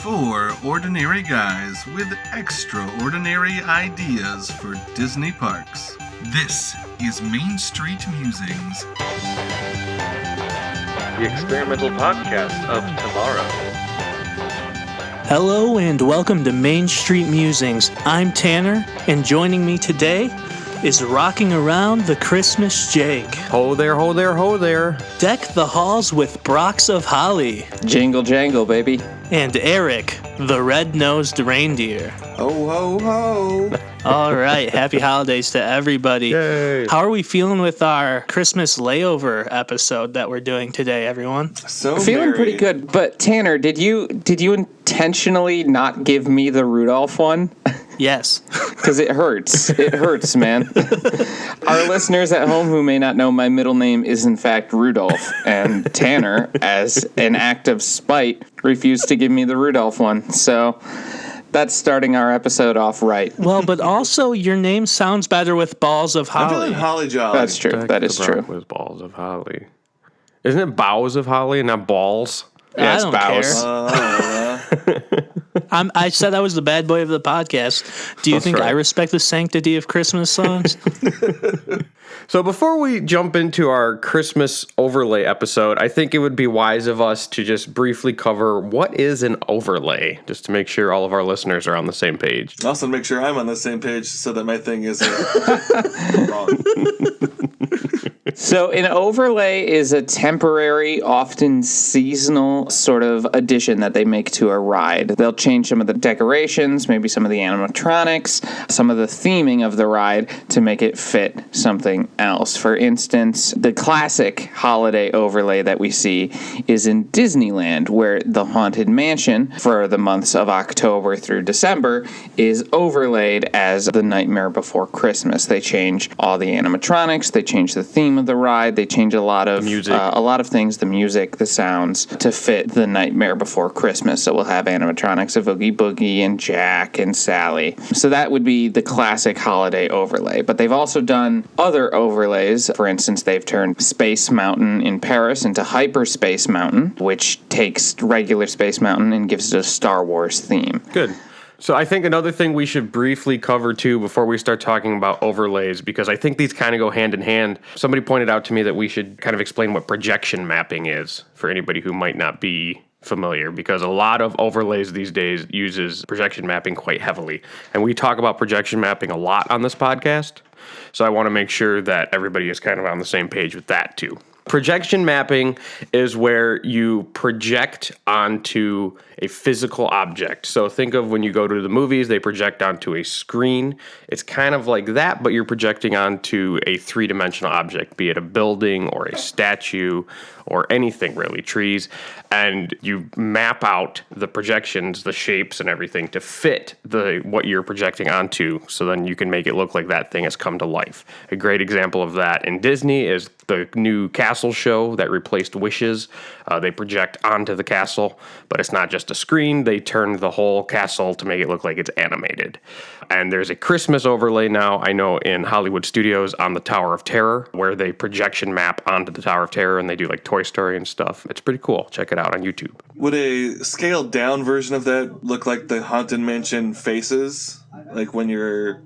Four ordinary guys with extraordinary ideas for Disney parks. This is Main Street Musings, the experimental podcast of tomorrow. Hello and welcome to Main Street Musings. I'm Tanner, and joining me today is rocking around the Christmas Jake. Ho there, ho there, ho there. Deck the halls with brocks of holly. Jingle jangle, baby. And Eric, the red-nosed reindeer. Ho, ho, ho. All right, happy holidays to everybody. Yay. How are we feeling with our Christmas layover episode that we're doing today, everyone? So Feeling merry. pretty good, but Tanner, did you intentionally not give me the Rudolph one? Yes. Because it hurts. It hurts, man. Our listeners at home who may not know, my middle name is in fact Rudolph, and Tanner, as an act of spite, refused to give me the Rudolph one. So that's starting our episode off right. Well, but also your name sounds better with balls of I'm holly. feeling holly jolly. That's true. That is true. With balls of holly. Isn't it boughs of holly and not balls? Yes, I don't bows. care. I said I was the bad boy of the podcast. Do you think right. I respect the sanctity of Christmas songs? So before we jump into our Christmas overlay episode, I think it would be wise of us to just briefly cover what is an overlay, just to make sure all of our listeners are on the same page. Also, to make sure I'm on the same page so that my thing isn't wrong. So an overlay is a temporary, often seasonal sort of addition that they make to a ride. They'll change some of the decorations, maybe some of the animatronics, some of the theming of the ride to make it fit something else. For instance, the classic holiday overlay that we see is in Disneyland, where the Haunted Mansion for the months of October through December is overlaid as the Nightmare Before Christmas. They change all the animatronics, they change the theme of the ride, they change a lot of things, the music, the sounds, to fit the Nightmare Before Christmas. So we'll have animatronics of Oogie Boogie and Jack and Sally. So that would be the classic holiday overlay. But they've also done other overlays. For instance, they've turned Space Mountain in Paris into Hyperspace Mountain, which takes regular Space Mountain and gives it a Star Wars theme. Good. So I think another thing we should briefly cover, too, before we start talking about overlays, because I think these kind of go hand in hand. Somebody pointed out to me that we should kind of explain what projection mapping is for anybody who might not be familiar, because a lot of overlays these days uses projection mapping quite heavily. And we talk about projection mapping a lot on this podcast. So I want to make sure that everybody is kind of on the same page with that, too. Projection mapping is where you project onto a physical object. So think of when you go to the movies, they project onto a screen. It's kind of like that, but you're projecting onto a three-dimensional object, be it a building or a statue or anything really, trees, and you map out the projections, the shapes and everything to fit what you're projecting onto, so then you can make it look like that thing has come to life. A great example of that in Disney is the new castle show that replaced Wishes. They project onto the castle, but it's not just a screen. They turn the whole castle to make it look like it's animated. And there's a Christmas overlay now, I know, in Hollywood Studios on the Tower of Terror, where they projection map onto the Tower of Terror and they do like Toy Story and stuff. It's pretty cool. Check it out on YouTube. Would a scaled down version of that look like the Haunted Mansion faces? Like when you're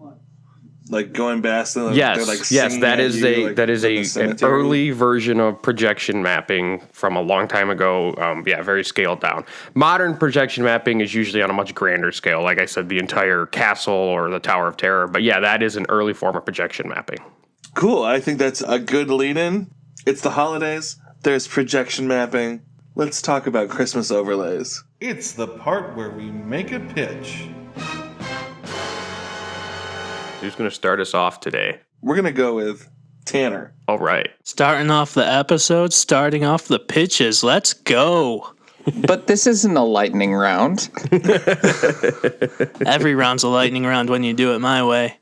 like going past them? Yes, they're, like, yes, singing that at is you, like, that is in the an cemetery? early version of projection mapping from a long time ago. Very scaled down. Modern projection mapping is usually on a much grander scale. Like I said, the entire castle or the Tower of Terror. But yeah, that is an early form of projection mapping. Cool. I think that's a good lead-in. It's the holidays. There's projection mapping. Let's talk about Christmas overlays. It's the part where we make a pitch. Who's going to start us off today? We're going to go with Tanner. All right. Starting off the episode, starting off the pitches. Let's go. But this isn't a lightning round. Every round's a lightning round when you do it my way.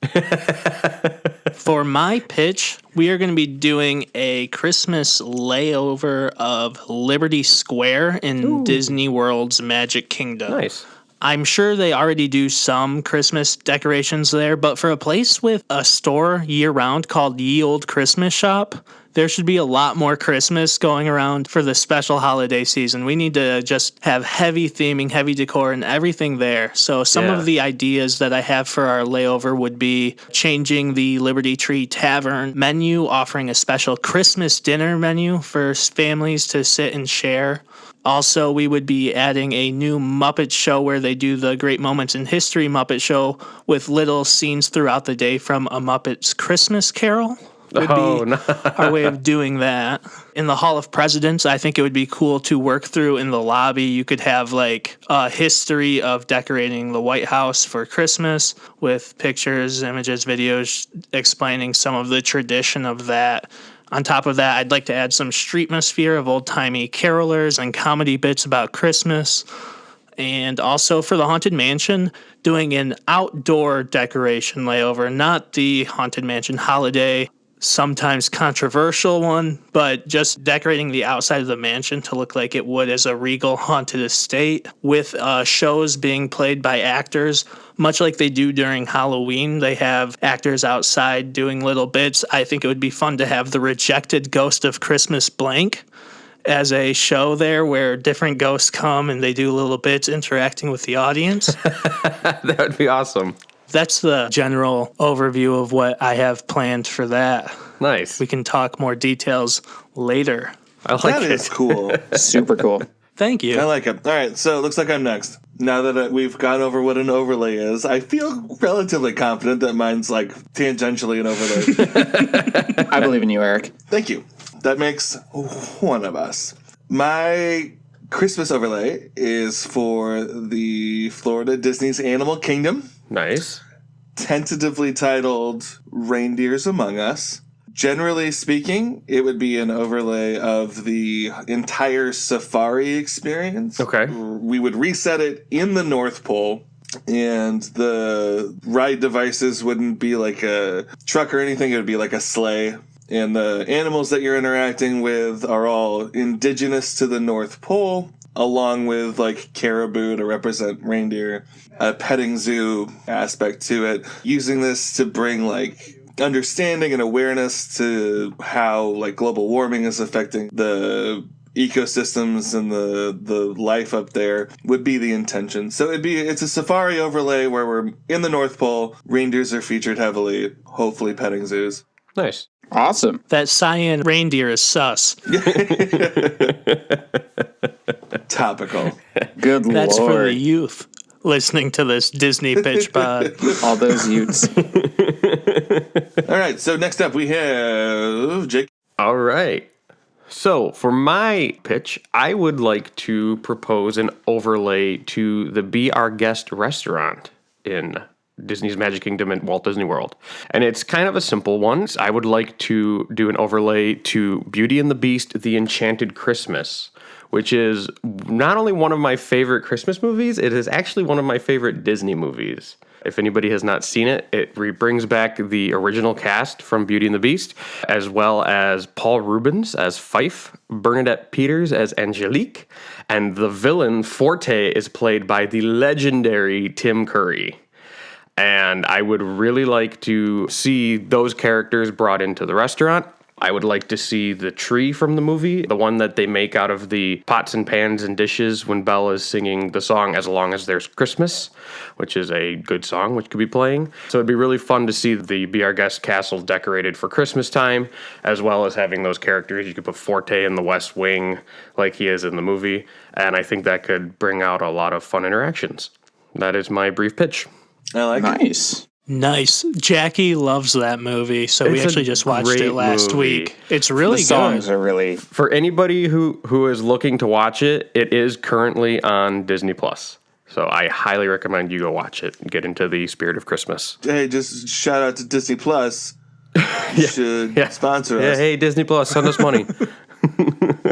For my pitch, we are going to be doing a Christmas layover of Liberty Square in Disney World's Magic Kingdom. Nice. I'm sure they already do some Christmas decorations there, but for a place with a store year-round called Ye Old Christmas Shop, there should be a lot more Christmas going around for the special holiday season. We need to just have heavy theming, heavy decor, and everything there. So some of the ideas that I have for our layover would be changing the Liberty Tree Tavern menu, offering a special Christmas dinner menu for families to sit and share. Also, we would be adding a new Muppet show where they do the Great Moments in History Muppet Show with little scenes throughout the day from A Muppet's Christmas Carol. Would be our way of doing that. In the Hall of Presidents, I think it would be cool to work through in the lobby. You could have like a history of decorating the White House for Christmas with pictures, images, videos explaining some of the tradition of that. On top of that, I'd like to add some streetmosphere of old-timey carolers and comedy bits about Christmas. And also for the Haunted Mansion, doing an outdoor decoration layover, not the Haunted Mansion holiday, sometimes controversial one, but just decorating the outside of the mansion to look like it would as a regal haunted estate with shows being played by actors, much like they do during Halloween. They have actors outside doing little bits. I think it would be fun to have the Rejected Ghost of Christmas Blank as a show there where different ghosts come and they do little bits interacting with the audience. That would be awesome. That's the general overview of what I have planned for that. Nice. We can talk more details later. I like That it. is cool. Super cool. Thank I you. like it. All right, so it looks like I'm next. Now that we've gone over what an overlay is, I feel relatively confident that mine's like tangentially an overlay. I believe in you, Eric. Thank you. That makes one of us. My Christmas overlay is for the Florida Disney's Animal Kingdom, Nice. tentatively titled Reindeers Among Us. Generally speaking, it would be an overlay of the entire safari experience. Okay. We would reset it in the North Pole, and the ride devices wouldn't be like a truck or anything. It would be like a sleigh. And the animals that you're interacting with are all indigenous to the North Pole, along with like caribou to represent reindeer, a petting zoo aspect to it, using this to bring like understanding and awareness to how like global warming is affecting the ecosystems and the life up there would be the intention. So it's a safari overlay where we're in the North Pole, reindeers are featured heavily, hopefully petting zoos. Nice. Awesome. That cyan reindeer is sus. Topical. Good That's for the Lord. youth listening to this Disney pitch pod. All those Utes. All right, so next up we have Jake. All right. So for my pitch, I would like to propose an overlay to the Be Our Guest restaurant in Disney's Magic Kingdom and Walt Disney World. And it's kind of a simple one. I would like to do an overlay to Beauty and the Beast, The Enchanted Christmas, which is not only one of my favorite Christmas movies, it is actually one of my favorite Disney movies. If anybody has not seen it, it brings back the original cast from Beauty and the Beast, as well as Paul Rubens as Fife, Bernadette Peters as Angelique, and the villain Forte is played by the legendary Tim Curry. And I would really like to see those characters brought into the restaurant. I would like to see the tree from the movie, the one that they make out of the pots and pans and dishes when Belle is singing the song As Long as There's Christmas, which is a good song which could be playing. So it'd be really fun to see the Be Our Guest castle decorated for Christmas time, as well as having those characters. You could put Forte in the West Wing like he is in the movie, and I think that could bring out a lot of fun interactions. That is my brief pitch. I like it. Nice. Nice. Jackie loves that movie, so we It's a actually just watched great it last movie. week. It's really The songs good. are really. For anybody who is looking to watch it, it is currently on Disney Plus. So I highly recommend you go watch it and get into the spirit of Christmas. Hey, just shout out to Disney Plus. You should sponsor Yeah, us. hey, Disney Plus, send us money.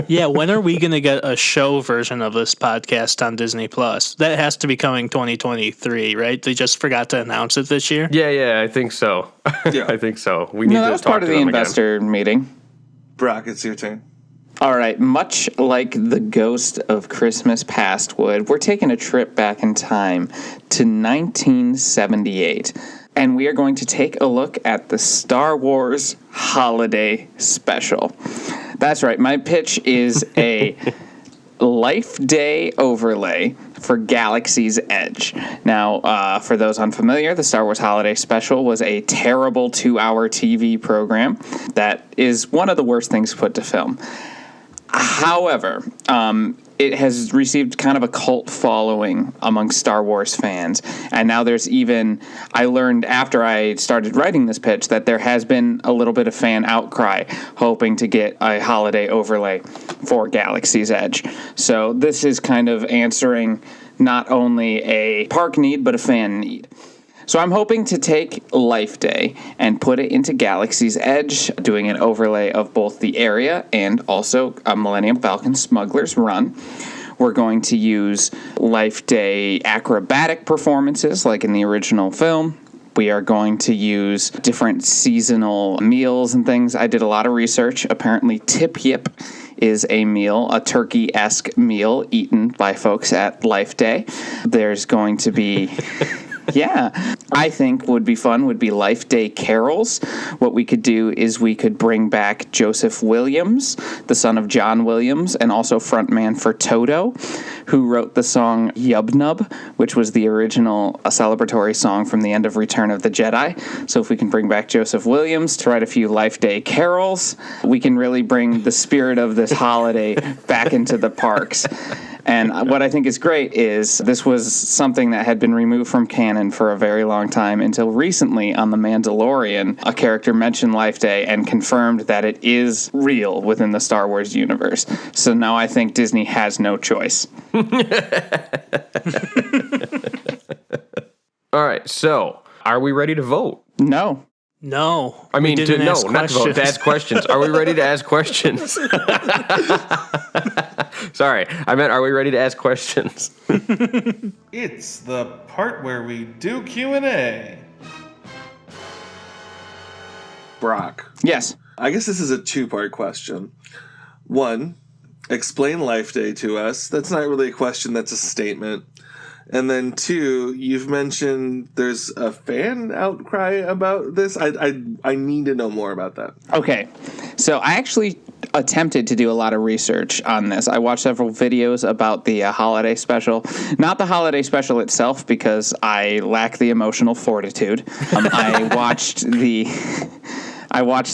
Yeah, when are we going to get a show version of this podcast on Disney Plus? That has to be coming 2023, right? They just forgot to announce it this year. Yeah, I think so. Yeah. I think so. We need No, to that was talk part of to the them investor meeting. Brock, it's your turn. All right, much like the ghost of Christmas past would, we're taking a trip back in time to 1978. And we are going to take a look at the Star Wars Holiday Special. That's right, my pitch is a Life Day overlay for Galaxy's Edge. Now, for those unfamiliar, the Star Wars Holiday Special was a terrible 2-hour TV program that is one of the worst things put to film. However, it has received kind of a cult following among Star Wars fans. And now there's even, I learned after I started writing this pitch that there has been a little bit of fan outcry hoping to get a holiday overlay for Galaxy's Edge. So this is kind of answering not only a park need, but a fan need. So I'm hoping to take Life Day and put it into Galaxy's Edge, doing an overlay of both the area and also a Millennium Falcon Smuggler's Run. We're going to use Life Day acrobatic performances like in the original film. We are going to use different seasonal meals and things. I did a lot of research. Apparently Tip Yip is a meal, a turkey-esque meal eaten by folks at Life Day. There's going to be... Yeah, I think would be fun would be Life Day carols. What we could do is we could bring back Joseph Williams, the son of John Williams, and also frontman for Toto, who wrote the song Yub Nub, which was the original celebratory song from the end of Return of the Jedi. So if we can bring back Joseph Williams to write a few Life Day carols, we can really bring the spirit of this holiday back into the parks. And what I think is great is this was something that had been removed from canon for a very long time until recently on The Mandalorian, a character mentioned Life Day and confirmed that it is real within the Star Wars universe. So now I think Disney has no choice. All right, so are we ready to vote? No. No. I mean, not to vote, to ask questions. Are we ready to ask questions? Sorry, I meant, are we ready to ask questions? It's the part where we do Q&A. Brock, Yes. I guess this is a two-part question. One, explain Life Day to us. That's not really a question, that's a statement. And then two, you've mentioned there's a fan outcry about this. I need to know more about that. Okay. So I actually attempted to do a lot of research on this. I watched several videos about the holiday special. Not the holiday special itself, because I lack the emotional fortitude. I watched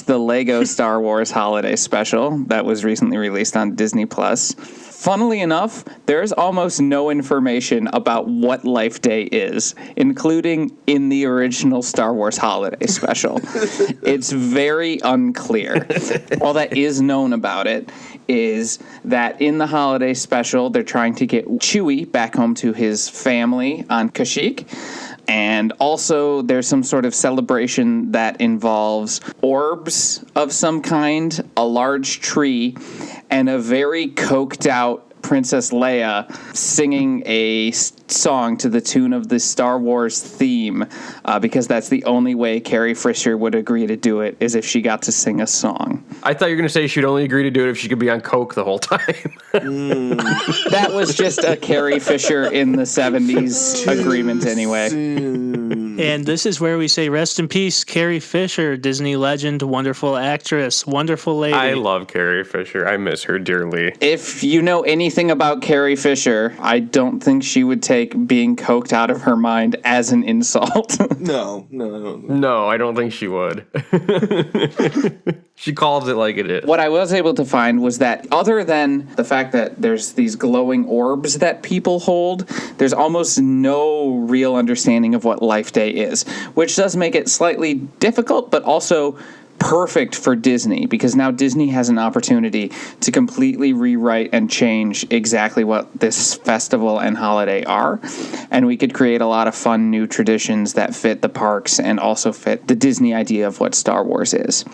the Lego Star Wars holiday special that was recently released on Disney+. Funnily enough, there's almost no information about what Life Day is, including in the original Star Wars holiday special. It's very unclear. All that is known about it is that in the holiday special, they're trying to get Chewie back home to his family on Kashyyyk. And also, there's some sort of celebration that involves orbs of some kind, a large tree, and a very coked out Princess Leia singing a song to the tune of the Star Wars theme, because that's the only way Carrie Fisher would agree to do it, is if she got to sing a song. I thought you were going to say she'd only agree to do it if she could be on coke the whole time. That was just a Carrie Fisher in the 70s agreement anyway. And this is where we say rest in peace, Carrie Fisher, Disney legend, wonderful actress, wonderful lady. I love Carrie Fisher. I miss her dearly. If you know anything about Carrie Fisher, I don't think she would take being coked out of her mind as an insult. No. No, I don't think she would. She calls it like it is. What I was able to find was that other than the fact that there's these glowing orbs that people hold, there's almost no real understanding of what Life Day is, which does make it slightly difficult, but also perfect for Disney, because now Disney has an opportunity to completely rewrite and change exactly what this festival and holiday are, and we could create a lot of fun new traditions that fit the parks and also fit the Disney idea of what Star Wars is.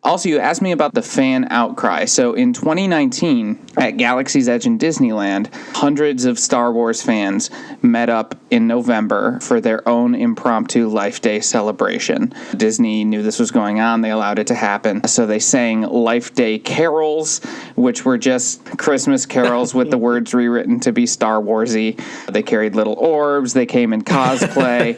Also, you asked me about the fan outcry. So in 2019, at Galaxy's Edge in Disneyland, hundreds of Star Wars fans met up in November for their own impromptu Life Day celebration. Disney knew this was going on. They allowed it to happen. So they sang Life Day carols, which were just Christmas carols with the words rewritten to be Star Warsy. They carried little orbs. They came in cosplay.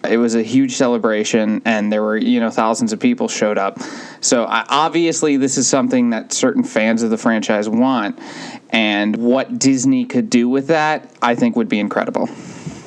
It was a huge celebration, and there were, thousands of people showed up. So obviously this is something that certain fans of the franchise want, and what Disney could do with that, I think would be incredible.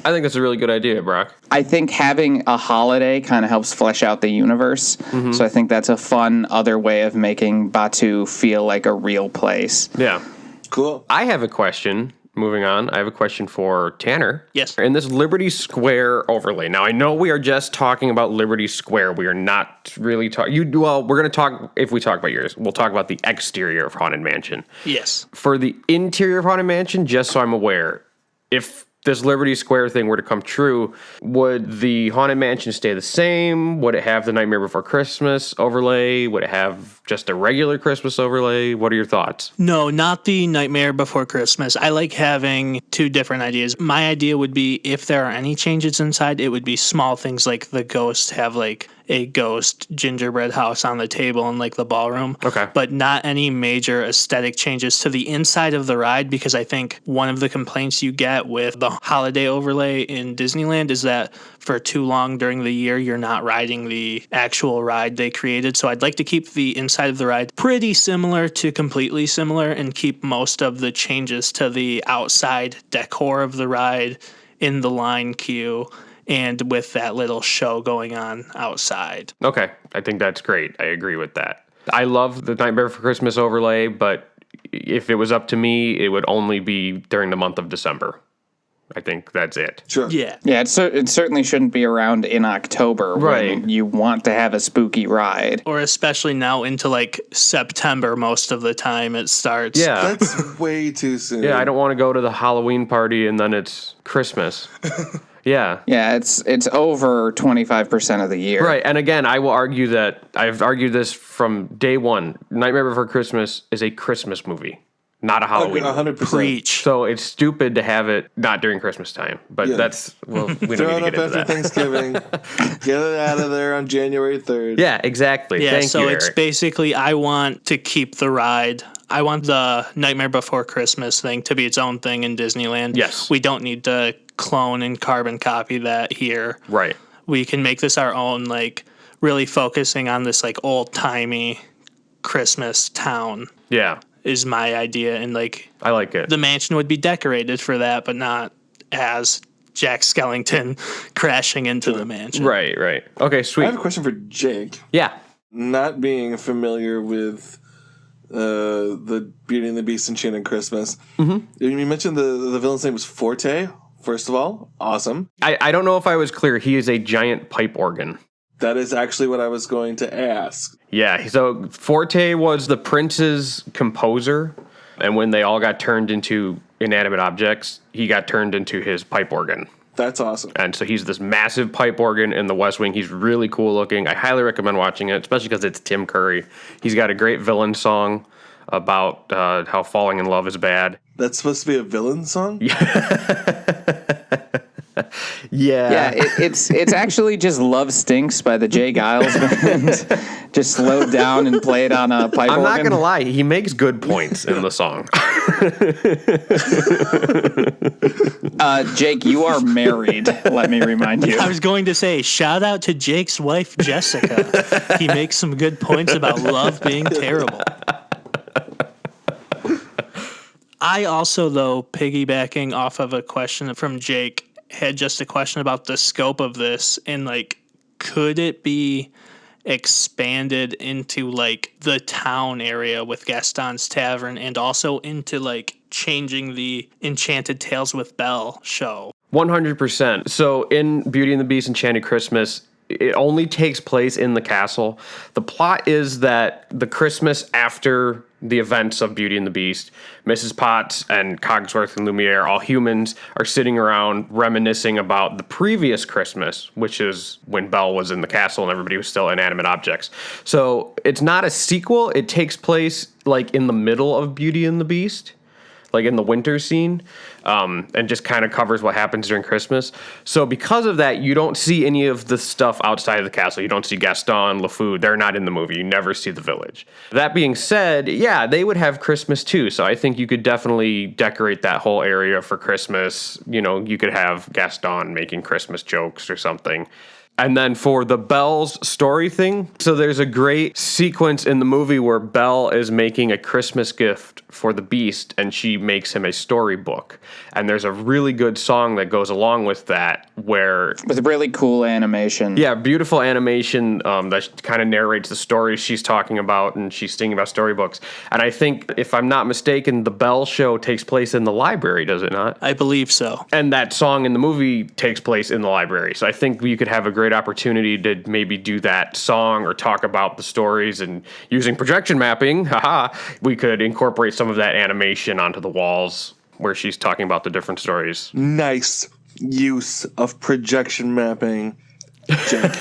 I think that's a really good idea, Brock. I think having a holiday kind of helps flesh out the universe. Mm-hmm. So I think that's a fun other way of making Batuu feel like a real place. Yeah. Cool. I have a question. Moving on, I have a question for Tanner. Yes. In this Liberty Square overlay. Now, I know we are just talking about Liberty Square. We are not really talking. Well, we're going to talk, if we talk about yours, we'll talk about the exterior of Haunted Mansion. Yes. For the interior of Haunted Mansion, just so I'm aware, if this Liberty Square thing were to come true, would the Haunted Mansion stay the same? Would it have the Nightmare Before Christmas overlay? Would it have just a regular Christmas overlay? What are your thoughts? No, not the Nightmare Before Christmas. I like having two different ideas. My idea would be if there are any changes inside, it would be small things like the ghosts have like a ghost gingerbread house on the table in like the ballroom. Okay. But not any major aesthetic changes to the inside of the ride, because I think one of the complaints you get with the holiday overlay in Disneyland is that for too long during the year, you're not riding the actual ride they created. So I'd like to keep the inside of the ride pretty similar to completely similar and keep most of the changes to the outside decor of the ride in the line queue and with that little show going on outside. Okay, I think that's great. I agree with that. I love the Nightmare Before Christmas overlay, but if it was up to me, it would only be during the month of December. I think that's it. Sure. Yeah. Yeah, it certainly shouldn't be around in October Right. when you want to have a spooky ride. Or especially now into like September most of the time it starts. Yeah. That's way too soon. Yeah, I don't want to go to the Halloween party and then it's Christmas. Yeah. Yeah, it's over 25% of the year. Right. And again, I will argue that I've argued this from day one. Nightmare Before Christmas is a Christmas movie, not a Halloween movie. 100%. Preach. So it's stupid to have it not during Christmas time. But that's, well, we Throw don't it need to up get into after that. Thanksgiving. Get it out of there on January 3rd. Yeah, exactly. Yeah, Thank so you, it's Eric. basically I want to keep the ride. I want the Nightmare Before Christmas thing to be its own thing in Disneyland. Yes. We don't need to clone and carbon copy that here. Right. We can make this our own, like really focusing on this like old-timey Christmas town Yeah, is my idea. And like I like it. the mansion would be decorated for that, but not as Jack Skellington crashing into the mansion. Right, right. Okay, I sweet. have a question for Jake. Yeah. Not being familiar with the Beauty and the Beast Enchanted Christmas, you mentioned the villain's name was Forte. First of all, awesome. I don't know if I was clear. He is a giant pipe organ. That is actually what I was going to ask. Yeah, so Forte was the prince's composer, and when they all got turned into inanimate objects, he got turned into his pipe organ. That's awesome. And so he's this massive pipe organ in the West Wing. He's really cool looking. I highly recommend watching it, especially because it's Tim Curry. He's got a great villain song about how falling in love is bad. That's supposed to be a villain song? Yeah, it's actually just "Love Stinks" by the Jay Giles Band. Just slowed down and played on a pipe I'm organ. not going to lie. He makes good points in the song. Jake, you are married. Let me remind you. I was going to say, shout out to Jake's wife, Jessica. He makes some good points about love being terrible. I also, though, piggybacking off of a question from Jake, had just a question about the scope of this and, like, could it be expanded into, like, the town area with Gaston's Tavern and also into, like, changing the Enchanted Tales with Belle show? 100%. So in Beauty and the Beast Enchanted Christmas, It only takes place in the castle. The plot is that the Christmas after the events of Beauty and the Beast, Mrs. Potts and Cogsworth and Lumiere, all humans, are sitting around reminiscing about the previous Christmas, which is when Belle was in the castle and everybody was still inanimate objects. So it's not a sequel. It takes place like in the middle of Beauty and the Beast, like in the winter scene, and just kind of covers what happens during Christmas. So because of that, you don't see any of the stuff outside of the castle. You don't see Gaston, LeFou. They're not in the movie. You never see the village. That being said, yeah, they would have Christmas too. So I think you could definitely decorate that whole area for Christmas. You know, you could have Gaston making Christmas jokes or something. And then for the Belle's story thing, so there's a great sequence in the movie where Belle is making a Christmas gift for the Beast, and she makes him a storybook. And there's a really good song that goes along with that where... With really cool animation. Yeah, beautiful animation that kind of narrates the stories she's talking about, and she's singing about storybooks. And I think, if I'm not mistaken, the Belle show takes place in the library, does it not? I believe so. And that song in the movie takes place in the library. So I think you could have a great opportunity to maybe do that song or talk about the stories, and using projection mapping, we could incorporate some of that animation onto the walls where she's talking about the different stories. Nice use of projection mapping, Jake.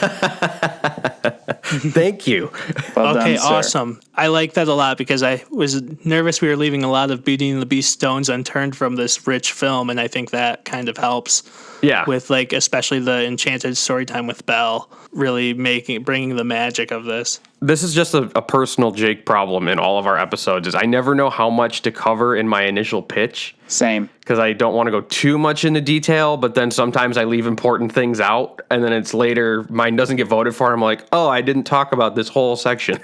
Thank you. Well Okay, done, sir. awesome. I like that a lot because I was nervous we were leaving a lot of Beauty and the Beast stones unturned from this rich film, and I think that kind of helps. Yeah. With like especially the enchanted storytime with Belle, really bringing the magic of this. This is just a personal Jake problem in all of our episodes, is I never know how much to cover in my initial pitch. Same. Because I don't want to go too much into detail, but then sometimes I leave important things out, and then it's later, mine doesn't get voted for. I'm like, oh, I didn't talk about this whole section.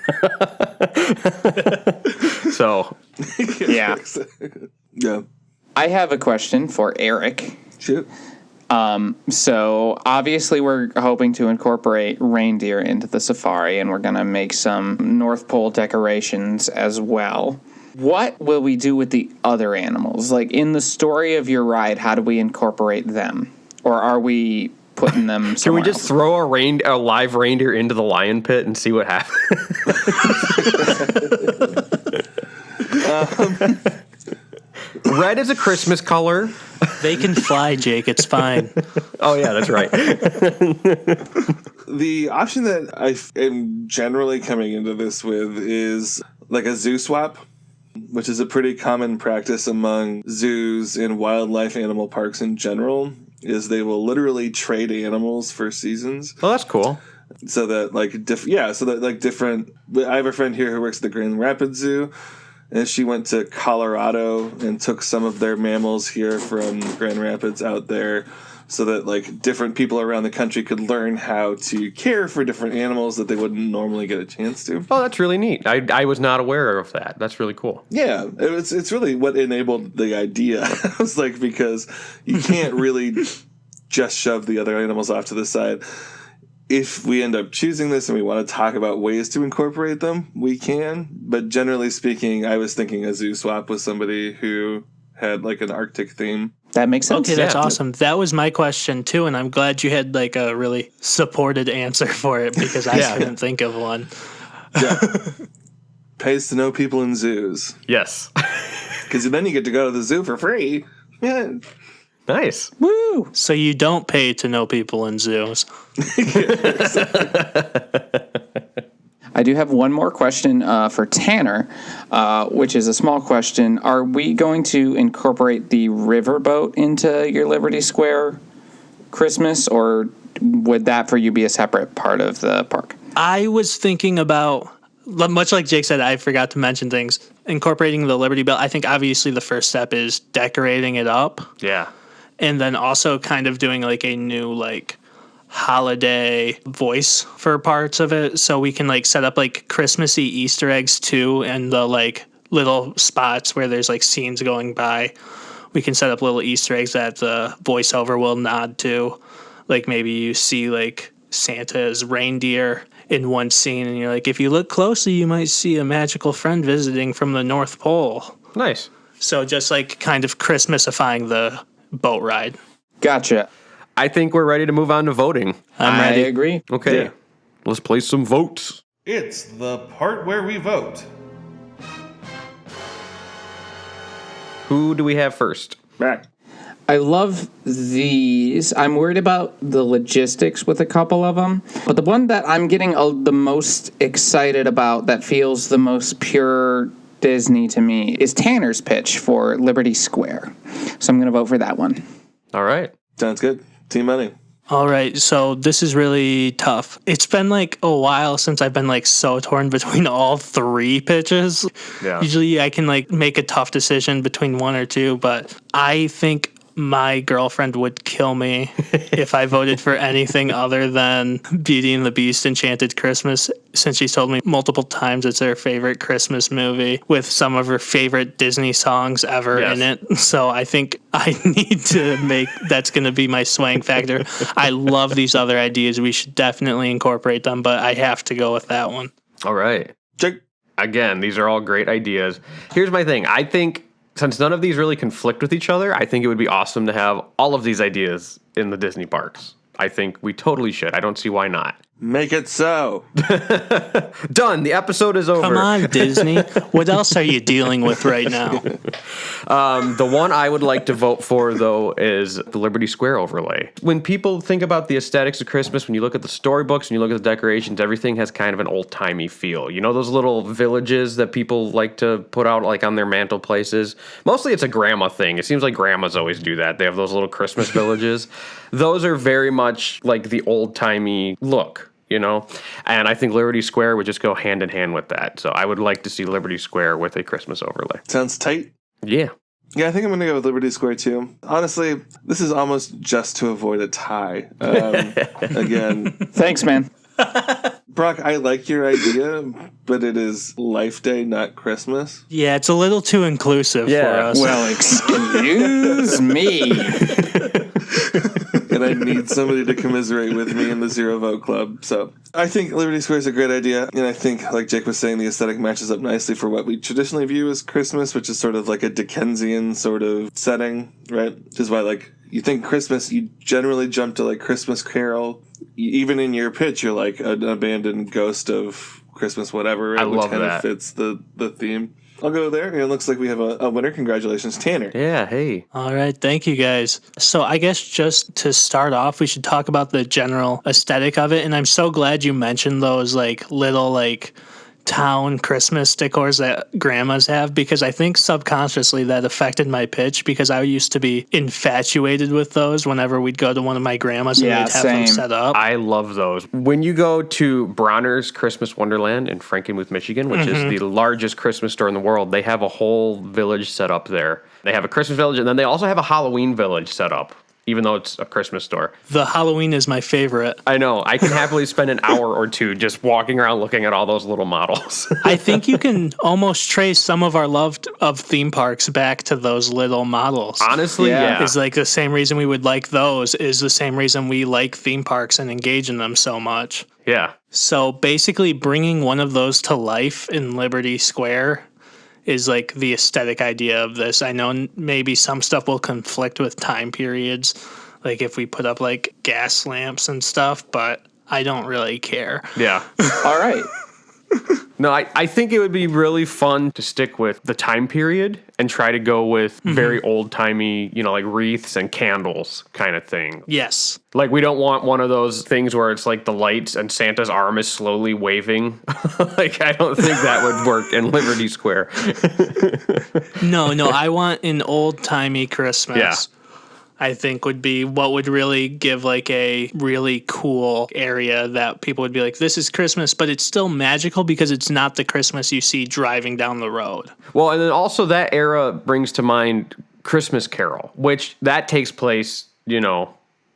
So. Yeah. Yeah. I have a question for Eric. Shoot. So obviously we're hoping to incorporate reindeer into the safari, and we're going to make some North Pole decorations as well. What will we do with the other animals? Like in the story of your ride, how do we incorporate them? Or are we putting them Can somewhere we just else? throw a live reindeer into the lion pit and see what happens? Red is a Christmas color. They can fly, Jake. It's fine. Oh, yeah, that's right. The option that I am generally coming into this with is like a zoo swap, which is a pretty common practice among zoos and wildlife animal parks in general, is they will literally trade animals for seasons. Well, that's cool. So that different. I have a friend here who works at the Grand Rapids Zoo, and she went to Colorado and took some of their mammals here from Grand Rapids out there, so that like different people around the country could learn how to care for different animals that they wouldn't normally get a chance to. Oh, that's really neat. I was not aware of that. That's really cool. Yeah, it's really what enabled the idea. It's like, because you can't really just shove the other animals off to the side. If we end up choosing this and we want to talk about ways to incorporate them, we can. But generally speaking, I was thinking a zoo swap with somebody who had like an Arctic theme. That makes sense. Okay, that's Yeah. awesome. That was my question too, and I'm glad you had like a really supported answer for it because I Yeah. couldn't think of one. Yeah. Pays to know people in zoos. Yes. Because then you get to go to the zoo for free. Yeah. Nice. Woo! So you don't pay to know people in zoos. I do have one more question for Tanner, which is a small question. Are we going to incorporate the riverboat into your Liberty Square Christmas, or would that for you be a separate part of the park? I was thinking about, much like Jake said, I forgot to mention things, incorporating the Liberty Bell. I think obviously the first step is decorating it up, Yeah. and then also kind of doing like a new like holiday voice for parts of it, so we can like set up like Christmassy Easter eggs too, and the like little spots where there's like scenes going by. We can set up little Easter eggs that the voiceover will nod to. Like maybe you see like Santa's reindeer in one scene, and you're like, if you look closely, you might see a magical friend visiting from the North Pole. Nice. So just like kind of Christmasifying the boat ride. Gotcha. I think we're ready to move on to voting. I'm I ready. agree. Okay. Yeah. Let's play some votes. It's the part where we vote. Who do we have first? Back. I love these. I'm worried about the logistics with a couple of them, but the one that I'm getting the most excited about, that feels the most pure Disney to me, is Tanner's pitch for Liberty Square. So I'm going to vote for that one. All right. Sounds good. Team money. All right, so this is really tough. It's been like a while since I've been like so torn between all three pitches. Yeah. Usually I can like make a tough decision between one or two, but I think my girlfriend would kill me if I voted for anything other than Beauty and the Beast Enchanted Christmas, since she's told me multiple times it's her favorite Christmas movie with some of her favorite Disney songs ever in it. So I think I need to make that's going to be my swaying factor. I love these other ideas. We should definitely incorporate them, but I have to go with that one. All right. Jake. Again, these are all great ideas. Here's my thing. I think since none of these really conflict with each other, I think it would be awesome to have all of these ideas in the Disney parks. I think we totally should. I don't see why not. Make it so. Done. The episode is over. Come on, Disney. What else are you dealing with right now? The one I would like to vote for, though, is the Liberty Square overlay. When people think about the aesthetics of Christmas, when you look at the storybooks and you look at the decorations, everything has kind of an old-timey feel. You know those little villages that people like to put out like on their mantle places? Mostly it's a grandma thing. It seems like grandmas always do that. They have those little Christmas villages. Those are very much like the old-timey look. You know, and I think Liberty Square would just go hand in hand with that. So I would like to see Liberty Square with a Christmas overlay. Sounds tight. Yeah. Yeah, I think I'm going to go with Liberty Square too. Honestly, this is almost just to avoid a tie. Again, Thanks, man. Brock, I like your idea, but it is Life Day, not Christmas. Yeah, it's a little too inclusive for us. Well, excuse me. And I need somebody to commiserate with me in the Zero Vote Club. So I think Liberty Square is a great idea. And I think, like Jake was saying, the aesthetic matches up nicely for what we traditionally view as Christmas, which is sort of like a Dickensian sort of setting, right? Which is why, like, you think Christmas, you generally jump to, like, Christmas Carol. Even in your pitch, you're like an abandoned ghost of Christmas whatever, I which love kind that. of fits the theme. I'll go there. And it looks like we have a winner. Congratulations, Tanner. Yeah, hey. All right, thank you guys. So I guess just to start off, we should talk about the general aesthetic of it. And I'm so glad you mentioned those like little like town Christmas decors that grandmas have, because I think subconsciously that affected my pitch, because I used to be infatuated with those whenever we'd go to one of my grandmas and Yeah, they'd have them same. set up. I love those. When you go to Bronner's Christmas Wonderland in Frankenmuth, Michigan, which is the largest Christmas store in the world, they have a whole village set up there. They have a Christmas village, and then they also have a Halloween village set up, even though it's a Christmas store. The Halloween is my favorite. I know. I can happily spend an hour or two just walking around looking at all those little models. I think you can almost trace some of our love of theme parks back to those little models. Honestly, Yeah. yeah. Is like the same reason we would like those is the same reason we like theme parks and engage in them so much. Yeah. So basically bringing one of those to life in Liberty Square is like the aesthetic idea of this. I know maybe some stuff will conflict with time periods, like if we put up like gas lamps and stuff, but I don't really care. Yeah. All right. No, I think it would be really fun to stick with the time period and try to go with very old-timey, you know, like wreaths and candles kind of thing. Yes. Like, we don't want one of those things where it's like the lights and Santa's arm is slowly waving. Like, I don't think that would work in Liberty Square. No, I want an old-timey Christmas. Yeah. I think would be what would really give like a really cool area that people would be like, this is Christmas, but it's still magical because it's not the Christmas you see driving down the road. Well, and then also that era brings to mind Christmas Carol, which that takes place, you know,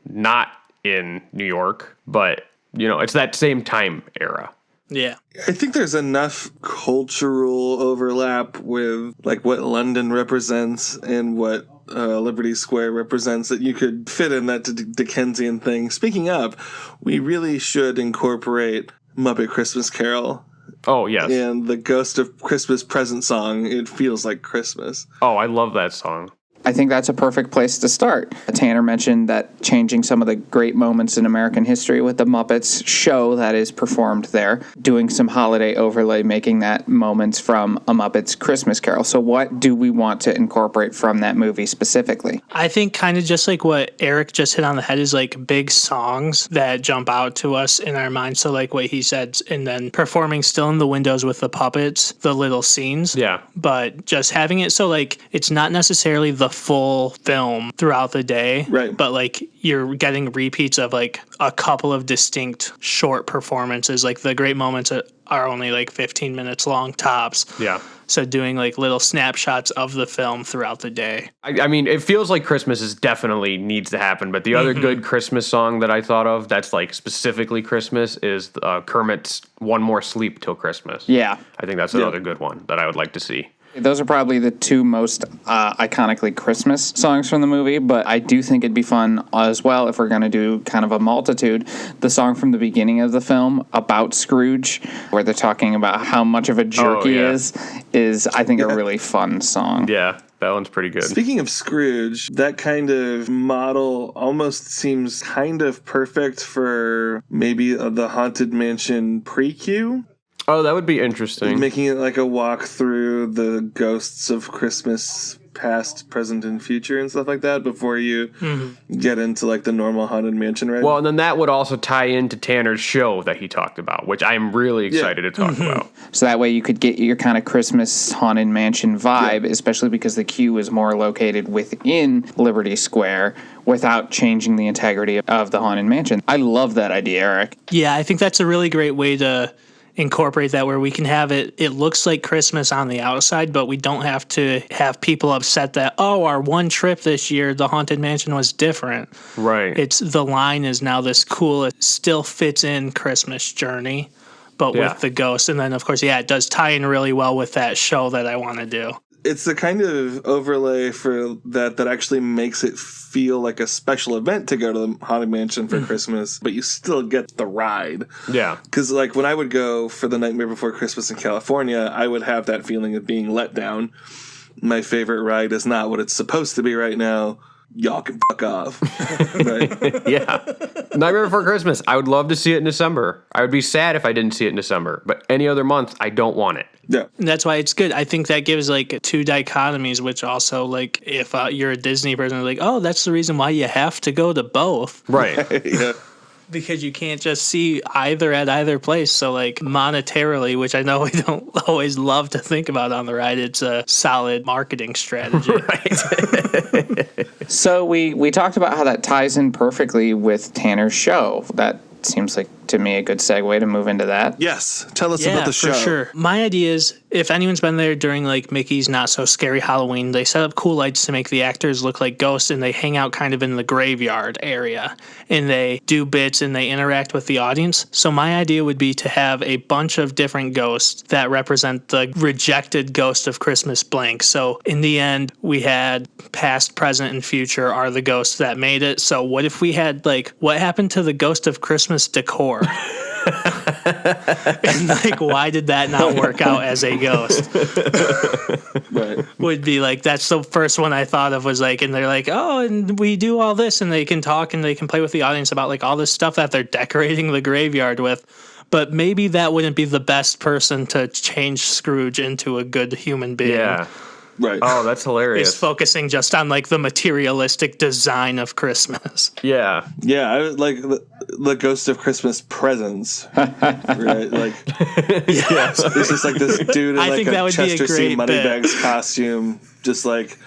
not in New York, but, you know, it's that same time era. Yeah. I think there's enough cultural overlap with like what London represents and what Liberty Square represents that you could fit in that Dickensian thing. Speaking of, we really should incorporate Muppet Christmas Carol Oh, yes. and the Ghost of Christmas Present song. It feels like Christmas. Oh, I love that song. I think that's a perfect place to start. Tanner mentioned that changing some of the great moments in American history with the Muppets show that is performed there, doing some holiday overlay, making that moments from A Muppet's Christmas Carol. So what do we want to incorporate from that movie specifically? I think kind of just like what Eric just hit on the head is like big songs that jump out to us in our minds. So like what he said, and then performing Still in the Windows with the puppets, the little scenes. Yeah. But just having it so like it's not necessarily the full film throughout the day. Right. But like you're getting repeats of like a couple of distinct short performances. Like the great moments are only like 15 minutes long tops. Yeah. So doing like little snapshots of the film throughout the day. I mean, it feels like Christmas is definitely needs to happen, but the other good Christmas song that I thought of that's like specifically Christmas is Kermit's One More Sleep Till Christmas. Yeah. I think that's another good one that I would like to see. Those are probably the two most iconically Christmas songs from the movie, but I do think it'd be fun as well if we're going to do kind of a multitude. The song from the beginning of the film about Scrooge, where they're talking about how much of a jerk he is I think a really fun song. Yeah, that one's pretty good. Speaking of Scrooge, that kind of model almost seems kind of perfect for maybe the Haunted Mansion pre-Q. Oh, that would be interesting. Making it like a walk through the ghosts of Christmas past, present, and future and stuff like that before you get into like the normal Haunted Mansion ride. Well, and then that would also tie into Tanner's show that he talked about, which I'm really excited to talk about. So that way you could get your kind of Christmas Haunted Mansion vibe, especially because the queue is more located within Liberty Square without changing the integrity of the Haunted Mansion. I love that idea, Eric. Yeah, I think that's a really great way to incorporate that where we can have it looks like Christmas on the outside, but we don't have to have people upset that, oh, our one trip this year, the Haunted Mansion was different. Right. It's the line is now this cool, it still fits in Christmas journey, but with the ghost. And then, of course, it does tie in really well with that show that I want to do. It's the kind of overlay for that actually makes it feel like a special event to go to the Haunted Mansion for Christmas, but you still get the ride. Yeah. Because like when I would go for the Nightmare Before Christmas in California, I would have that feeling of being let down. My favorite ride is not what it's supposed to be right now. Y'all can fuck off. Right? Yeah. Nightmare Before Christmas. I would love to see it in December. I would be sad if I didn't see it in December, but any other month, I don't want it. Yeah. And that's why it's good. I think that gives like two dichotomies, which also like if you're a Disney person, like, oh, that's the reason why you have to go to both. Right. Yeah. Because you can't just see either at either place. So, like, monetarily, which I know we don't always love to think about on the ride, it's a solid marketing strategy. Right. So we talked about how that ties in perfectly with Tanner's show. That seems like, to me, a good segue to move into that. Yes. Tell us about the show. For sure. My idea is, if anyone's been there during like Mickey's Not So Scary Halloween, they set up cool lights to make the actors look like ghosts, and they hang out kind of in the graveyard area, and they do bits and they interact with the audience. So my idea would be to have a bunch of different ghosts that represent the rejected ghost of Christmas blank. So in the end, we had past, present, and future are the ghosts that made it. So what if we had like, what happened to the ghost of Christmas decor? And like, why did that not work out as a ghost? Right. Would be like, that's the first one I thought of, was like, and they're like, oh, and we do all this, and they can talk and they can play with the audience about like all this stuff that they're decorating the graveyard with. But maybe that wouldn't be the best person to change Scrooge into a good human being. Yeah. Right. Oh, that's hilarious. Is focusing just on like the materialistic design of Christmas. Yeah. Yeah, I would like the Ghost of Christmas Presents. Right? Like, Yes. it's just like this dude in I like think that a would be a Chester C. great bit. Moneybags costume, just like,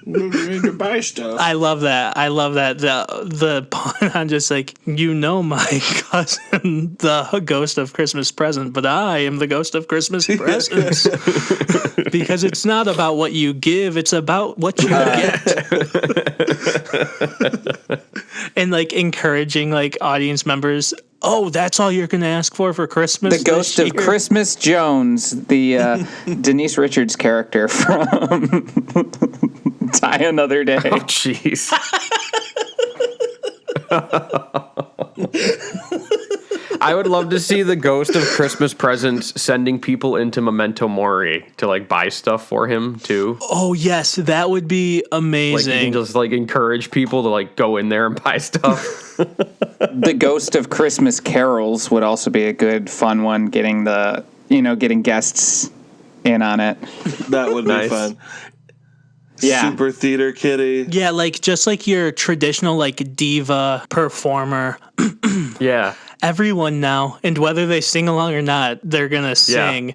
to buy stuff. I love that. I love that. The pun on just like, you know, my cousin, the ghost of Christmas present, but I am the ghost of Christmas presents. Because it's not about what you give, it's about what you get. And like encouraging like audience members, oh, that's all you're going to ask for Christmas? The ghost of Christmas Jones, the Denise Richards character from Die Another Day. Oh, jeez. I would love to see the ghost of Christmas presents sending people into Memento Mori to like buy stuff for him too. Oh yes, that would be Like amazing. you can just like encourage people to like go in there and buy stuff. The Ghost of Christmas Carols would also be a good, fun one. Getting guests in on it. That would Nice. be fun. Yeah. Super theater kitty. Yeah, like just like your traditional like diva performer. Yeah. Everyone now, and whether they sing along or not, they're gonna sing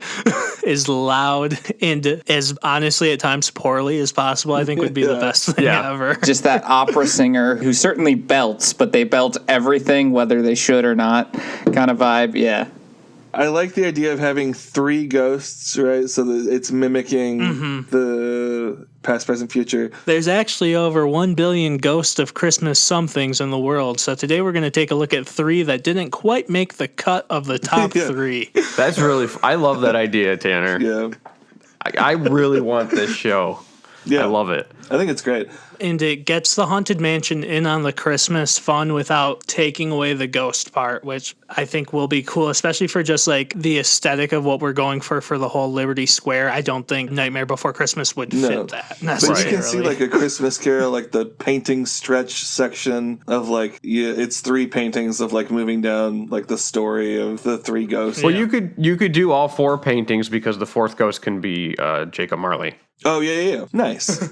as loud and as honestly at times poorly as possible. I think would be the best thing ever. Just that opera singer who certainly belts, but they belt everything whether they should or not kind of vibe. Yeah. I like the idea of having 3 ghosts, right? So that it's mimicking the past, present, future. There's actually over 1 billion ghosts of Christmas somethings in the world. So today we're going to take a look at 3 that didn't quite make the cut of the top 3. That's really I love that idea, Tanner. Yeah. I really want this show. Yeah. I love it. I think it's great. And it gets the Haunted Mansion in on the Christmas fun without taking away the ghost part, which I think will be cool, especially for just like the aesthetic of what we're going for the whole Liberty Square. I don't think Nightmare Before Christmas would fit that But necessarily. you can see like a Christmas Carol, like the painting stretch section of like, it's 3 paintings of like moving down like the story of the 3 ghosts. Well, you could do all 4 paintings because the 4th ghost can be Jacob Marley. Oh, yeah. Nice.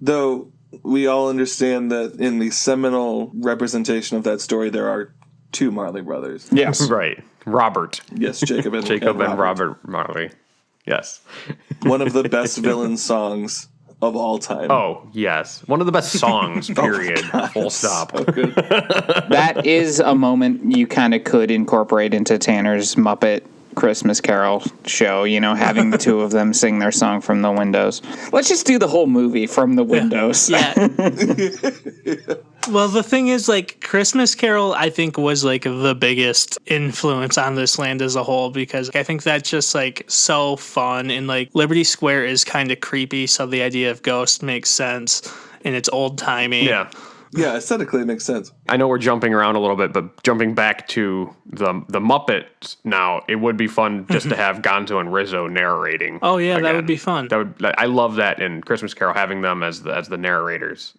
Though we all understand that in the seminal representation of that story, there are 2 Marley brothers. Yes. Right. Robert. Yes, Jacob and Jacob and Robert Marley. Yes. One of the best villain songs of all time. Oh, yes. One of the best songs, period. Full stop. So good. That is a moment you kind of could incorporate into Tanner's Muppet Christmas Carol show, having the 2 of them sing their song from the windows. Let's just do the whole movie from the windows. Yeah. Well, the thing is, like, Christmas Carol, I think, was, like, the biggest influence on this land as a whole, because I think that's just, like, so fun, and, like, Liberty Square is kind of creepy, so the idea of ghosts makes sense, and it's old-timey. Yeah. Yeah, aesthetically it makes sense. I know we're jumping around a little bit, but jumping back to the Muppets now, it would be fun just to have Gonzo and Rizzo narrating. Oh, yeah, that again. would be fun. I love that in Christmas Carol, having them as the narrators.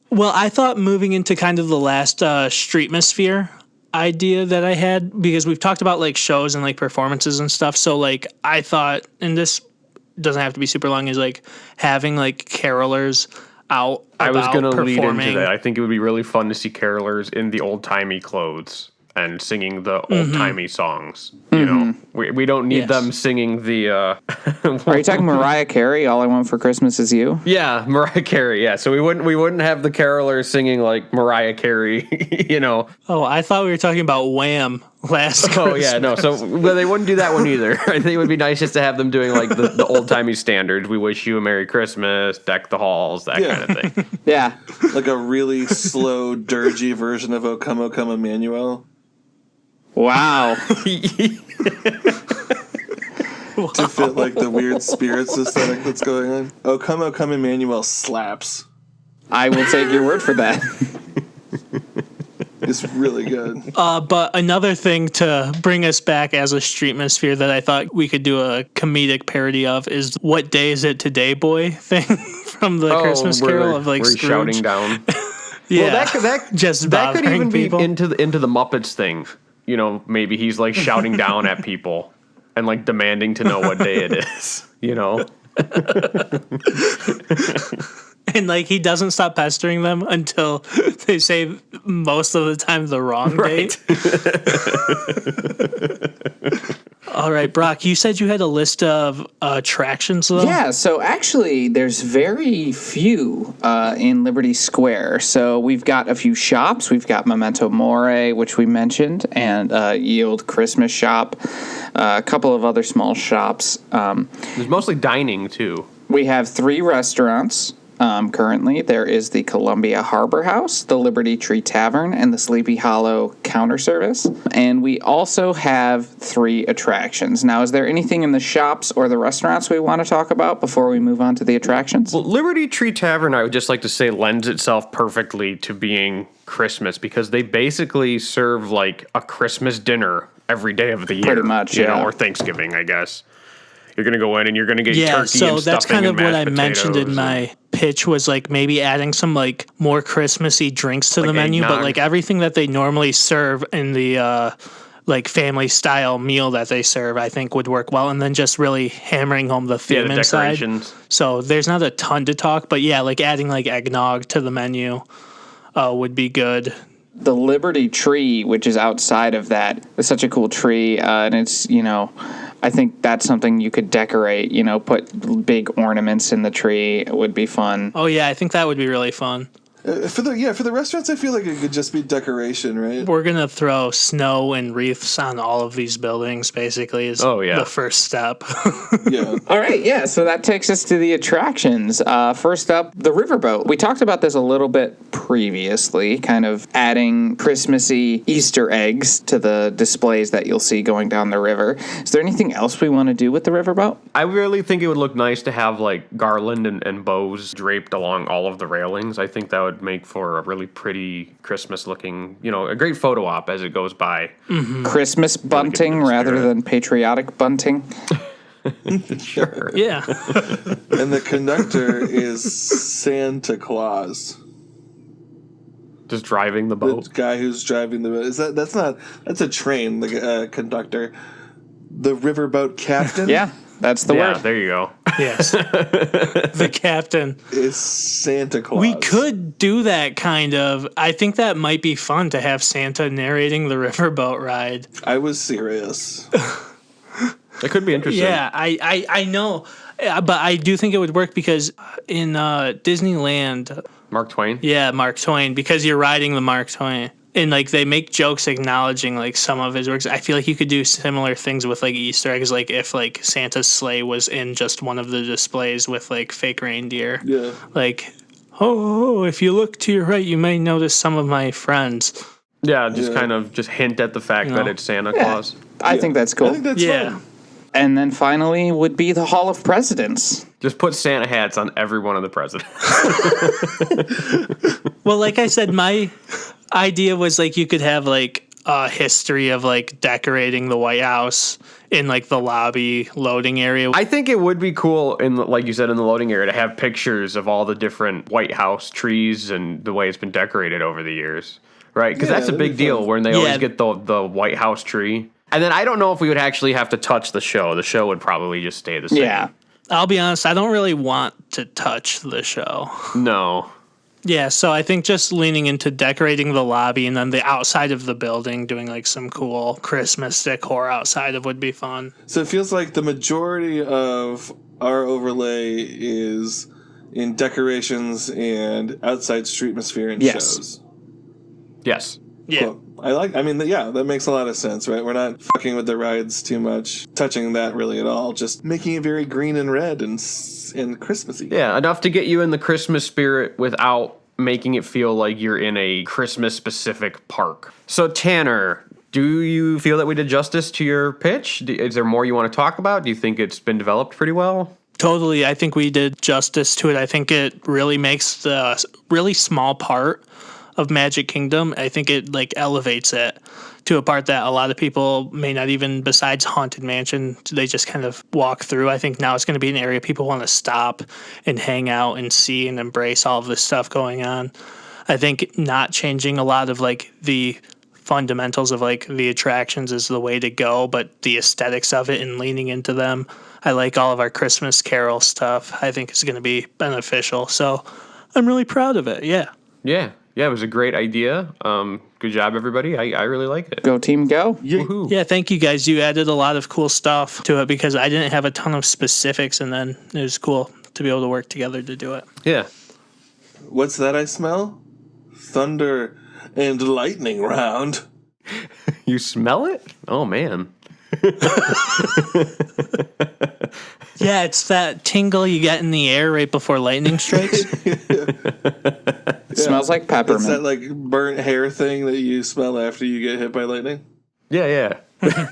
Well, I thought moving into kind of the last Streetmosphere idea that I had, because we've talked about like shows and like performances and stuff. So like I thought, and this doesn't have to be super long, is like having like carolers out. I was going to lead performing. into that. I think it would be really fun to see carolers in the old-timey clothes and singing the old-timey songs. You know, we don't need them singing the... Are you talking Mariah Carey, All I Want for Christmas Is You? Yeah, Mariah Carey, yeah. So we wouldn't have the carolers singing like Mariah Carey, Oh, I thought we were talking about Wham last Christmas. Oh, yeah, no. So well, they wouldn't do that one either. I think it would be nice just to have them doing like the old-timey standards. We wish you a Merry Christmas, deck the halls, that kind of thing. Yeah. Like a really slow, dirgy version of O Come, O Come, Emmanuel. Wow. To fit like the weird spirits aesthetic that's going on. O Come, Emmanuel slaps. I will take your word for that. It's really good. But another thing to bring us back as a Streetmosphere that I thought we could do a comedic parody of is What Day Is It Today, Boy thing from the Christmas Carol of like we're Scrooge. shouting down. Yeah, Well, that just that could even people. be into the Muppets thing. Maybe he's like shouting down at people and like demanding to know what day it is. And like he doesn't stop pestering them until they say most of the time the wrong date. All right, Brock, you said you had a list of attractions though? Yeah, so actually there's very few in Liberty Square. So we've got a few shops. We've got Memento Mori, which we mentioned, and Ye Old Christmas Shop, a couple of other small shops. There's mostly dining too. We have 3 restaurants. currently. There is the Columbia Harbor House, the Liberty Tree Tavern, and the Sleepy Hollow Counter Service. And we also have 3 attractions. Now, is there anything in the shops or the restaurants we want to talk about before we move on to the attractions? Well, Liberty Tree Tavern, I would just like to say, lends itself perfectly to being Christmas because they basically serve like a Christmas dinner every day of the year. Pretty much, you know, yeah. or Thanksgiving, I guess. You're going to go in and you're going to get Yeah, turkey so and that's stuffing kind of and what I mashed mentioned in potatoes my pitch was like maybe adding some like more Christmassy drinks to Like the menu, but eggnog. like everything that they normally serve in the like family style meal that they serve, I think would work well. And then just really hammering home the theme the inside. decorations. So there's not a ton to talk, but yeah, like adding like eggnog to the menu would be good. The Liberty Tree, which is outside of that, is such a cool tree, and it's, I think that's something you could decorate, put big ornaments in the tree. It would be fun. Oh yeah, I think that would be really fun. For the restaurants, I feel like it could just be decoration, right? We're going to throw snow and wreaths on all of these buildings, basically, is the first step. Yeah. All right, yeah, so that takes us to the attractions. First up, the riverboat. We talked about this a little bit previously, kind of adding Christmassy Easter eggs to the displays that you'll see going down the river. Is there anything else we want to do with the riverboat? I really think it would look nice to have like garland and bows draped along all of the railings. I think that would make for a really pretty Christmas looking, a great photo op as it goes by. Mm-hmm. Christmas bunting rather than patriotic bunting. Sure. Yeah. And the conductor is Santa Claus. Just driving the The boat. guy who's driving the boat. That's a train, the conductor. The riverboat captain? Yeah, that's the Yeah, word. there you go. Yes. The captain. Is Santa Claus. We could do that kind of. I think that might be fun to have Santa narrating the riverboat ride. I was serious. That could be interesting. Yeah, I know. But I do think it would work because in Disneyland, Mark Twain. yeah, Mark Twain, because you're riding the Mark Twain. And like they make jokes acknowledging like some of his works. I feel like you could do similar things with like Easter eggs, like if like Santa's sleigh was in just one of the displays with like fake reindeer. Yeah. Like, oh, if you look to your right, you may notice some of my friends. Yeah, just kind of just hint at the fact that it's Santa Claus. I think that's cool. I think that's Yeah. fun. And then finally would be the Hall of Presidents. Just put Santa hats on every one of the presidents. Well, like I said, my idea was like you could have like a history of like decorating the White House in like the lobby loading area. I think it would be cool like you said, in the loading area to have pictures of all the different White House trees and the way it's been decorated over the years. Right? Because Yeah, that's a that'd be big deal fun. when they Yeah. always get the White House tree. And then I don't know if we would actually have to touch the show. The show would probably just stay the same. Yeah. I'll be honest, I don't really want to touch the show. No. Yeah, so I think just leaning into decorating the lobby and then the outside of the building, doing like some cool Christmas decor outside of would be fun. So it feels like the majority of our overlay is in decorations and outside streetmosphere and Yes. shows. Yes. Yeah. Cool. That makes a lot of sense, right? We're not fucking with the rides too much, touching that really at all, just making it very green and red and Christmassy. Yeah, enough to get you in the Christmas spirit without making it feel like you're in a Christmas-specific park. So, Tanner, do you feel that we did justice to your pitch? Is there more you want to talk about? Do you think it's been developed pretty well? Totally. I think we did justice to it. I think it really makes the really small part of Magic Kingdom. I think it like elevates it to a part that a lot of people may not even, besides Haunted Mansion, they just kind of walk through. I think now it's going to be an area people want to stop and hang out and see and embrace all of this stuff going on. I think not changing a lot of like the fundamentals of like the attractions is the way to go, but the aesthetics of it and leaning into them. I like all of our Christmas Carol stuff. I think it's going to be beneficial. So I'm really proud of it. Yeah. Yeah, it was a great idea. Good job, everybody. I really like it. Go team, go. Woohoo. Yeah, thank you guys. You added a lot of cool stuff to it because I didn't have a ton of specifics, and then it was cool to be able to work together to do it. Yeah. What's that I smell? Thunder and lightning round. You smell it? Oh, man. Yeah, it's that tingle you get in the air right before lightning strikes. It smells like peppermint. It's that like burnt hair thing that you smell after you get hit by lightning. Yeah.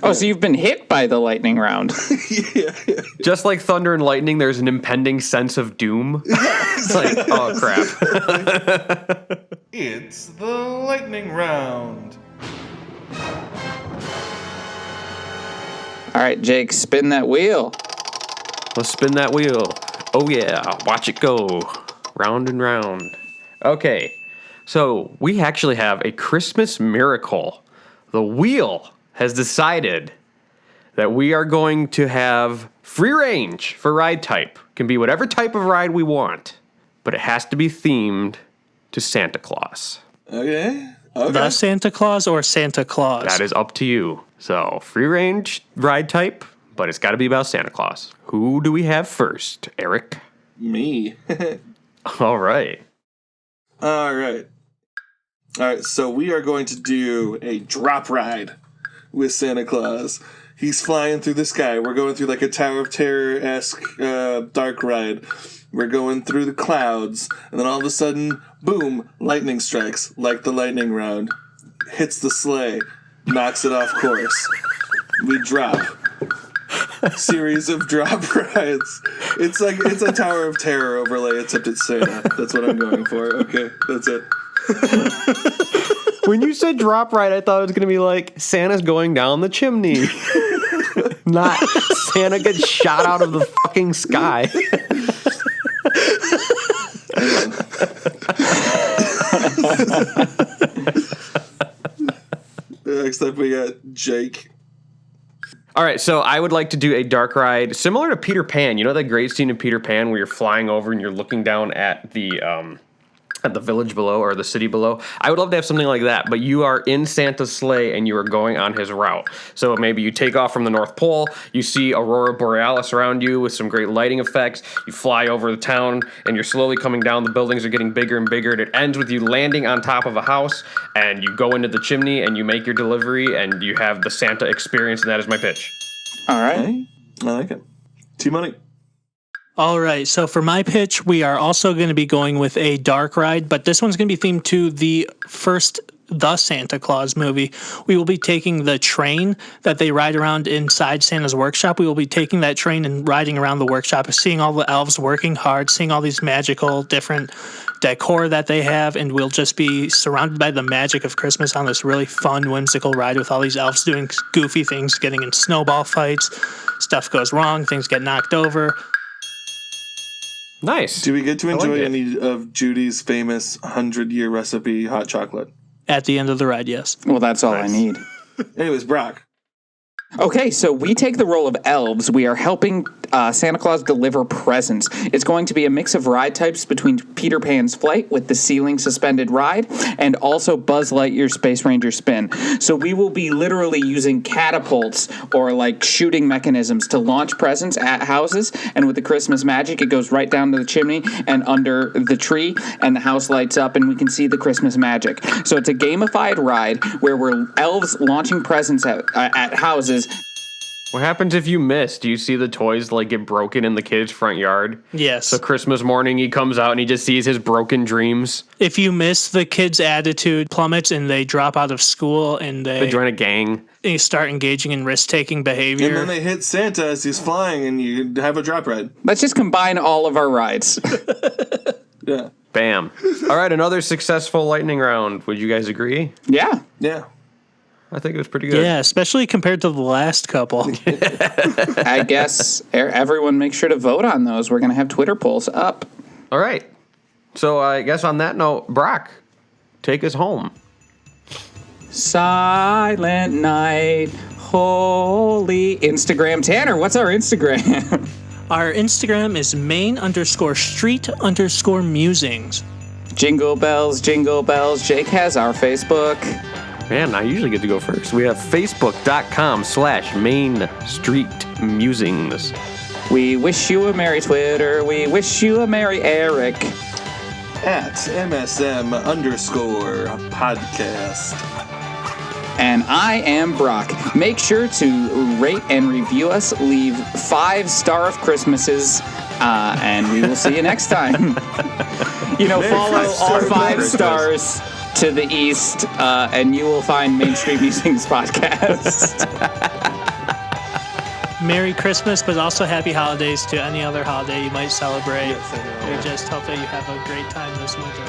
Oh, so you've been hit by the lightning round. Yeah. Just like thunder and lightning, there's an impending sense of doom. It's like, oh, crap. It's the lightning round. All right, Jake, spin that wheel. Let's spin that wheel. Oh, yeah. Watch it go. Round and round. Okay. So we actually have a Christmas miracle. The wheel has decided that we are going to have free range for ride type. Can be whatever type of ride we want, but it has to be themed to Santa Claus. Okay. The Santa Claus or Santa Claus? That is up to you. So, free range ride type, but it's got to be about Santa Claus. Who do we have first, Eric? Me. All right. All right. So we are going to do a drop ride with Santa Claus. He's flying through the sky. We're going through like a Tower of Terror-esque dark ride. We're going through the clouds, and then all of a sudden, boom, lightning strikes, like the lightning round. Hits the sleigh, knocks it off course. We drop. Series of drop rides. It's a Tower of Terror overlay, except it's Santa. That's what I'm going for. Okay, that's it. When you said drop ride, I thought it was going to be like Santa's going down the chimney. Not Santa gets shot out of the fucking sky. Next up, we got Jake. All right, so I would like to do a dark ride similar to Peter Pan. You know that great scene in Peter Pan where you're flying over and you're looking down at the village below or the city below? I would love to have something like that, but you are in Santa's sleigh and you are going on his route. So maybe you take off from the North Pole, you see Aurora Borealis around you with some great lighting effects, you fly over the town and you're slowly coming down, the buildings are getting bigger and bigger, and it ends with you landing on top of a house and you go into the chimney and you make your delivery and you have the Santa experience, and that is my pitch. All right. Okay. I like it. T-Money. All right, so for my pitch, we are also going to be going with a dark ride, but this one's going to be themed to the first The Santa Claus movie. We will be taking the train that they ride around inside Santa's workshop. We will be taking that train and riding around the workshop, seeing all the elves working hard, seeing all these magical different decor that they have, and we'll just be surrounded by the magic of Christmas on this really fun, whimsical ride with all these elves doing goofy things, getting in snowball fights. Stuff goes wrong, things get knocked over. Nice. Do we get to I like enjoy it. any of Judy's famous 100-year recipe hot chocolate? At the end of the ride, yes. Well, that's all Nice. I need. Anyways, Brock. Okay, so we take the role of elves. We are helping Santa Claus deliver presents. It's going to be a mix of ride types between Peter Pan's Flight with the ceiling suspended ride and also Buzz Lightyear's Space Ranger Spin. So we will be literally using catapults or like shooting mechanisms to launch presents at houses, and with the Christmas magic, it goes right down to the chimney and under the tree, and the house lights up and we can see the Christmas magic. So it's a gamified ride where we're elves launching presents at houses. What happens if you miss? Do you see the toys like get broken in the kid's front yard? Yes. So Christmas morning he comes out and he just sees his broken dreams. If you miss, the kids' attitude plummets and they drop out of school and They join a gang. they start engaging in risk-taking behavior. And then they hit Santa as he's flying, and you have a drop ride. Let's just combine all of our rides. Yeah. Bam. All right, another successful lightning round. Would you guys agree? Yeah. Yeah. I think it was pretty good. Yeah, especially compared to the last couple. I guess everyone make sure to vote on those. We're going to have Twitter polls up. All right. So I guess on that note, Brock, take us home. Silent night, holy Instagram. Tanner, what's our Instagram? Our Instagram is main_street_musings. Jingle bells, jingle bells. Jake has our Facebook. Man, I usually get to go first. We have facebook.com/Main Street Musings. We wish you a Merry Twitter. We wish you a Merry Eric. At MSM_podcast. And I am Brock. Make sure to rate and review us. Leave 5-star of Christmases. And we will see you next time. Follow all 5 stars to the east, and you will find Main Street Musings podcast. Merry Christmas, but also happy holidays to any other holiday you might celebrate. Yes, I know. We just hope that you have a great time this winter.